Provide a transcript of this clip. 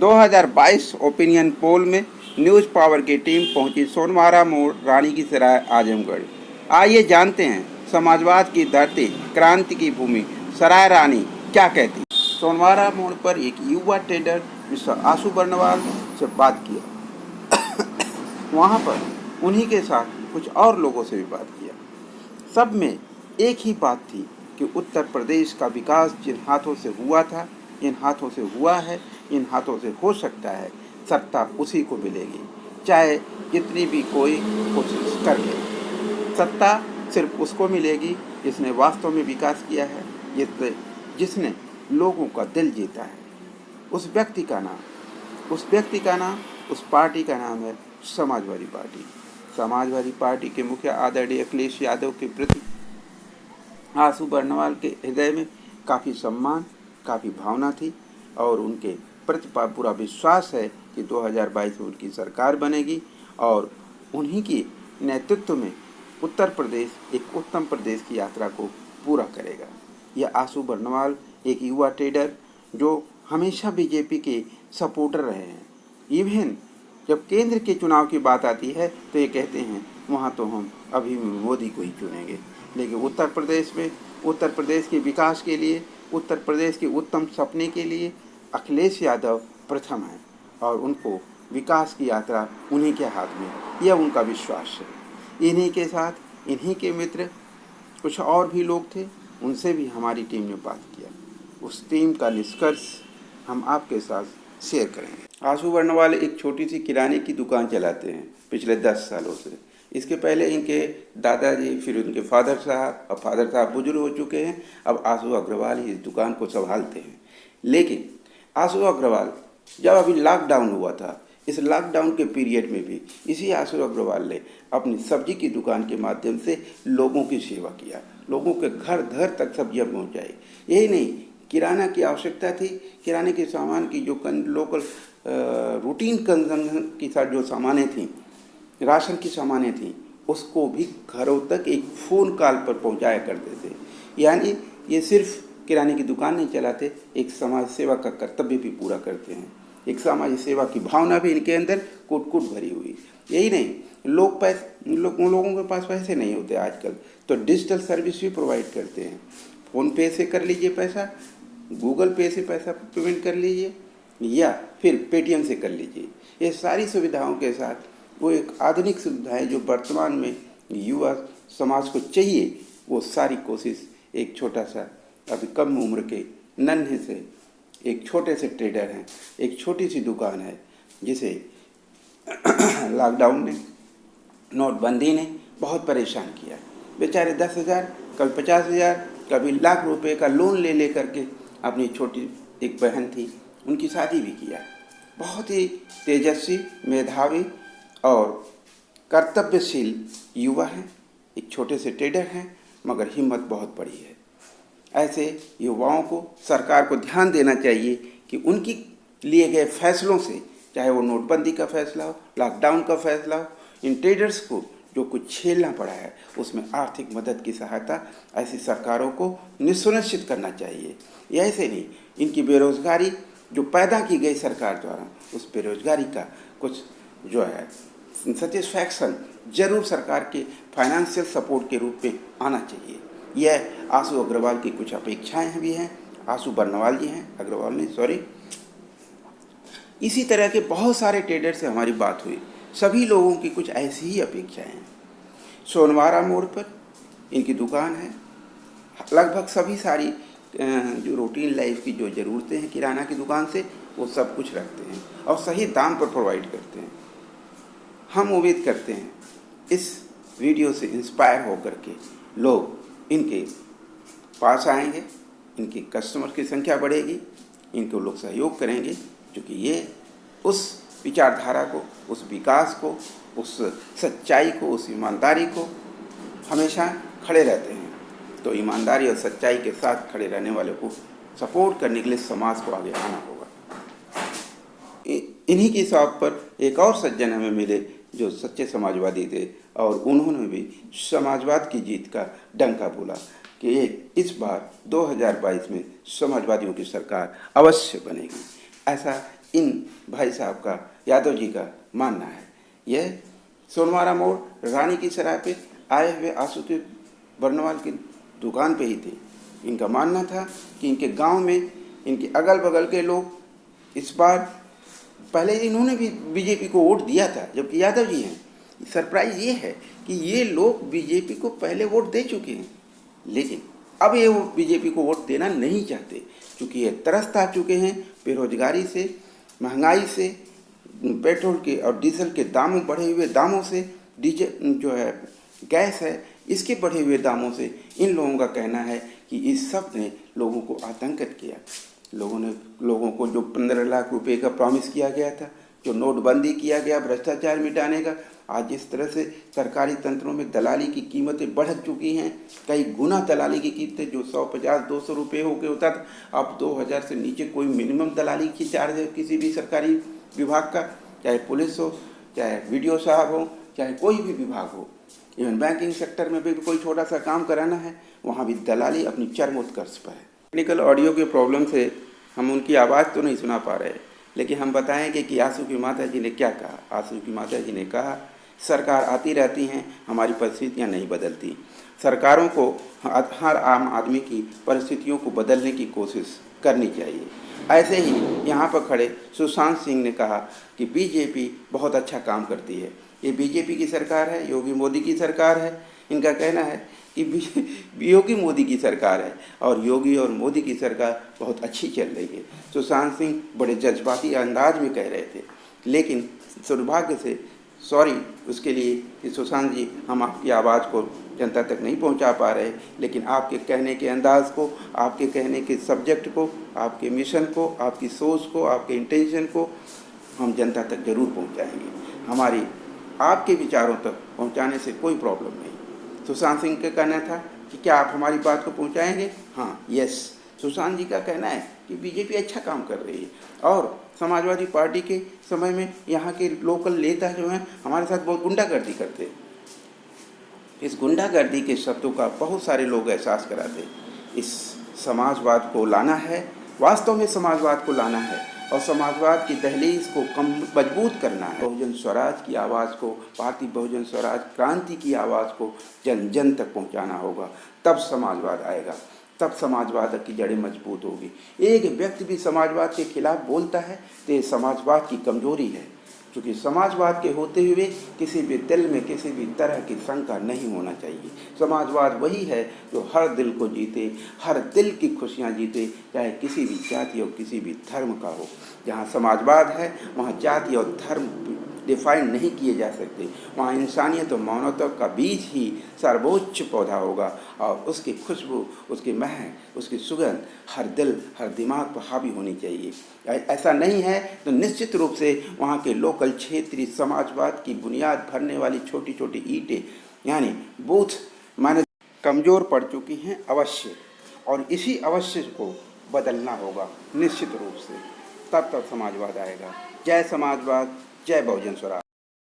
2022 opinion poll में news power की team पहुंची सोनवारा मोड़, रानी की सराय, आजमगढ़। आइए जानते हैं समाजवाद की धरती, क्रांति की भूमि सराय रानी क्या कहती। सोनवारा मोड़ पर एक युवा ट्रेडर मिस्टर आशु बर्नवाल से बात किया। वहां पर उन्हीं के साथ कुछ और लोगों से भी बात किया। सब में एक ही बात थी कि उत्तर प्रदेश का विकास जिन हाथों से हुआ था, इन हाथों से हुआ है, इन हाथों से हो सकता है, सत्ता उसी को मिलेगी, चाहे जितनी भी कोई कोशिश कर ले। सत्ता सिर्फ उसको मिलेगी जिसने वास्तव में विकास किया है, जिसने लोगों का दिल जीता है। उस व्यक्ति का नाम, उस पार्टी का नाम है समाजवादी पार्टी। समाजवादी पार्टी के मुखिया आदरणीय अखिलेश यादव के प्रति आशु बर्नवाल के हृदय में काफ़ी सम्मान, काफ़ी भावना थी और उनके प्रति पूरा विश्वास है कि 2022 में उनकी सरकार बनेगी और उन्हीं की नेतृत्व में उत्तर प्रदेश एक उत्तम प्रदेश की यात्रा को पूरा करेगा। यह आशु बर्नवाल एक युवा ट्रेडर जो हमेशा बीजेपी के सपोर्टर रहे हैं। इवन जब केंद्र के चुनाव की बात आती है तो ये कहते हैं वहाँ तो हम अभी मोदी को ही चुनेंगे, लेकिन उत्तर प्रदेश में उत्तर प्रदेश के विकास के लिए, उत्तर प्रदेश के उत्तम सपने के लिए अखिलेश यादव प्रथम है और उनको विकास की यात्रा उन्हीं के हाथ में, यह उनका विश्वास है। इन्हीं के साथ इन्हीं के मित्र कुछ और भी लोग थे, उनसे भी हमारी टीम ने बात किया। उस टीम का निष्कर्ष हम आपके साथ शेयर करेंगे। आशु बर्नवाल एक छोटी सी किराने की दुकान चलाते हैं पिछले 10 सालों से। इसके पहले इनके दादाजी, फिर उनके फादर साहब बुजुर्ग हो चुके हैं। अब आशु अग्रवाल ही इस दुकान को संभालते हैं। लेकिन आशु अग्रवाल जब अभी लॉकडाउन हुआ था, इस लॉकडाउन के पीरियड में भी इसी आशु अग्रवाल ने अपनी सब्जी की दुकान के माध्यम से लोगों की सेवा किया, लोगों के घर घर तक सब्जियां पहुंचाई। यही नहीं, किराना की आवश्यकता थी, किराने के सामान की जो लोकल रूटीन कंजम्पशन की जो सामानें थीं, राशन की सामानें थीं, उसको भी घरों तक एक फ़ोन कॉल पर पहुंचाया करते थे। यानी ये सिर्फ किराने की दुकान नहीं चलाते, एक समाज सेवा का कर्तव्य भी पूरा करते हैं। एक समाज सेवा की भावना भी इनके अंदर कूट भरी हुई। यही नहीं, लोगों के पास पैसे नहीं होते आजकल, तो डिजिटल सर्विस भी प्रोवाइड करते हैं। फ़ोन पे से कर लीजिए पैसा, गूगल पे से पैसा पेमेंट कर लीजिए या फिर पेटीएम से कर लीजिए। ये सारी सुविधाओं के साथ वो एक आधुनिक सुविधाएं जो वर्तमान में युवा समाज को चाहिए, वो सारी कोशिश एक छोटा सा अभी कम उम्र के नन्हे से एक छोटे से ट्रेडर हैं, एक छोटी सी दुकान है जिसे लॉकडाउन ने, नोटबंदी ने बहुत परेशान किया। बेचारे 10,000, कभी 50,000, कभी लाख रुपए का लोन ले करके अपनी छोटी एक बहन थी, उनकी शादी भी किया। बहुत ही तेजस्वी, मेधावी और कर्तव्यशील युवा हैं, एक छोटे से ट्रेडर हैं, मगर हिम्मत बहुत बड़ी है। ऐसे युवाओं को सरकार को ध्यान देना चाहिए कि उनकी लिए गए फैसलों से, चाहे वो नोटबंदी का फैसला हो, लॉकडाउन का फैसला हो, इन ट्रेडर्स को जो कुछ झेलना पड़ा है उसमें आर्थिक मदद की सहायता ऐसी सरकारों को निसुनिश्चित करना चाहिए। ये ऐसे नहीं, इनकी बेरोजगारी जो पैदा की गई सरकार द्वारा, उस बेरोजगारी का कुछ जो है सेटिस्फैक्शन जरूर सरकार के फाइनेंशियल सपोर्ट के रूप में आना चाहिए। यह आशु अग्रवाल की कुछ अपेक्षाएं भी हैं, आशु बर्नवाल जी हैं, अग्रवाल नहीं सॉरी। इसी तरह के बहुत सारे ट्रेडर से हमारी बात हुई, सभी लोगों की कुछ ऐसी ही अपेक्षाएं हैं। सोनवारा मोड़ पर इनकी दुकान है, लगभग सभी सारी जो रूटीन लाइफ की जो ज़रूरतें हैं किराना की दुकान से, वो सब कुछ रखते हैं और सही दाम पर प्रोवाइड करते हैं। हम उम्मीद करते हैं इस वीडियो से इंस्पायर होकर के लोग इनके पास आएंगे, इनके कस्टमर की संख्या बढ़ेगी, इनको लोग सहयोग करेंगे, क्योंकि ये उस विचारधारा को, उस विकास को, उस सच्चाई को, उस ईमानदारी को हमेशा खड़े रहते हैं। तो ईमानदारी और सच्चाई के साथ खड़े रहने वाले को सपोर्ट करने के लिए समाज को आगे आना होगा। इन्हीं की शॉप पर एक और सज्जन हमें मिले जो सच्चे समाजवादी थे और उन्होंने भी समाजवाद की जीत का डंका बोला कि इस बार 2022 में समाजवादियों की सरकार अवश्य बनेगी। ऐसा इन भाई साहब का, यादव जी का मानना है। यह सोनवारा मोड़ रानी की सराय पे आए हुए आशुतोष बर्नवाल की दुकान पे ही थे। इनका मानना था कि इनके गांव में इनके अगल बगल के लोग इस बार, पहले इन्होंने भी बीजेपी को वोट दिया था जबकि यादव जी हैं। सरप्राइज ये है कि ये लोग बीजेपी को पहले वोट दे चुके हैं, लेकिन अब ये वो बीजेपी को वोट देना नहीं चाहते, क्योंकि ये त्रस्त आ चुके हैं बेरोजगारी से, महंगाई से, पेट्रोल के और डीजल के दामों बढ़े हुए दामों से, डीजल जो है गैस है इसके बढ़े हुए दामों से। इन लोगों का कहना है कि इस सब ने लोगों को आतंकित किया। लोगों को जो 15 लाख रुपए का प्रॉमिस किया गया था, जो नोटबंदी किया गया भ्रष्टाचार मिटाने का, आज इस तरह से सरकारी तंत्रों में दलाली की कीमतें बढ़ चुकी हैं। कई गुना दलाली की कीमतें, जो 150-200 रुपये होके होता था, अब 2000 से नीचे कोई मिनिमम दलाली की चार्ज है किसी भी सरकारी विभाग का, चाहे पुलिस हो, चाहे वीडियो साहब हो, चाहे कोई भी विभाग हो। इवन बैंकिंग सेक्टर में भी कोई छोटा सा काम कराना है, वहाँ भी दलाली अपनी चरमोत्कर्ष पर है। टेक्निकल ऑडियो के प्रॉब्लम से हम उनकी आवाज़ तो नहीं सुना पा रहे, लेकिन हम बताएंगे कि आंसू की माता जी ने क्या कहा। आंसू की माता जी ने कहा, सरकार आती रहती हैं, हमारी परिस्थितियाँ नहीं बदलती। सरकारों को हर आम आदमी की परिस्थितियों को बदलने की कोशिश करनी चाहिए। ऐसे ही यहाँ पर खड़े सुशांत सिंह ने कहा कि बीजेपी बहुत अच्छा काम करती है। ये बीजेपी की सरकार है, योगी मोदी की सरकार है। इनका कहना है कि योगी मोदी की सरकार है और योगी और मोदी की सरकार बहुत अच्छी चल रही है। सुशांत सिंह बड़े जज्बाती अंदाज में कह रहे थे, लेकिन दुर्भाग्य से सॉरी उसके लिए कि सुशांत जी, हम आपकी आवाज़ को जनता तक नहीं पहुंचा पा रहे, लेकिन आपके कहने के अंदाज को, आपके कहने के सब्जेक्ट को, आपके मिशन को, आपकी सोच को, आपके इंटेंशन को हम जनता तक जरूर पहुंचाएंगे। हमारी आपके विचारों तक पहुंचाने से कोई प्रॉब्लम नहीं। सुशांत सिंह का कहना था कि क्या आप हमारी बात को पहुंचाएंगे? हाँ, यस। सुशांत जी का कहना है कि बीजेपी अच्छा काम कर रही है और समाजवादी पार्टी के समय में यहाँ के लोकल नेता जो हैं हमारे साथ बहुत गुंडागर्दी करते। इस गुंडागर्दी के शब्दों का बहुत सारे लोग एहसास कराते। इस समाजवाद को लाना है, वास्तव में समाजवाद को लाना है और समाजवाद की दहलीज को मजबूत करना है। बहुजन स्वराज की आवाज़ को, भारतीय बहुजन स्वराज क्रांति की आवाज़ को जन जन तक पहुंचाना होगा, तब समाजवाद आएगा, तब समाजवाद की जड़ें मजबूत होगी। एक व्यक्ति भी समाजवाद के खिलाफ बोलता है तो ये समाजवाद की कमजोरी है, क्योंकि समाजवाद के होते हुए किसी भी दिल में किसी भी तरह की शंका नहीं होना चाहिए। समाजवाद वही है जो हर दिल को जीते, हर दिल की खुशियाँ जीते, चाहे किसी भी जाति और किसी भी धर्म का हो। जहाँ समाजवाद है वहाँ जाति और धर्म डिफाइन नहीं किए जा सकते। वहाँ इंसानियत और मानवता का बीज ही सर्वोच्च पौधा होगा और उसकी खुशबू, उसकी महक, उसकी सुगंध हर दिल हर दिमाग पर हावी होनी चाहिए। ऐसा नहीं है तो निश्चित रूप से वहाँ के लोकल क्षेत्रीय समाजवाद की बुनियाद भरने वाली छोटी छोटी ईंटें यानी बूथ माने कमज़ोर पड़ चुकी हैं अवश्य, और इसी अवश्य को बदलना होगा निश्चित रूप से, तब समाजवाद आएगा। जय समाजवाद, जय बहुजन स्वराज।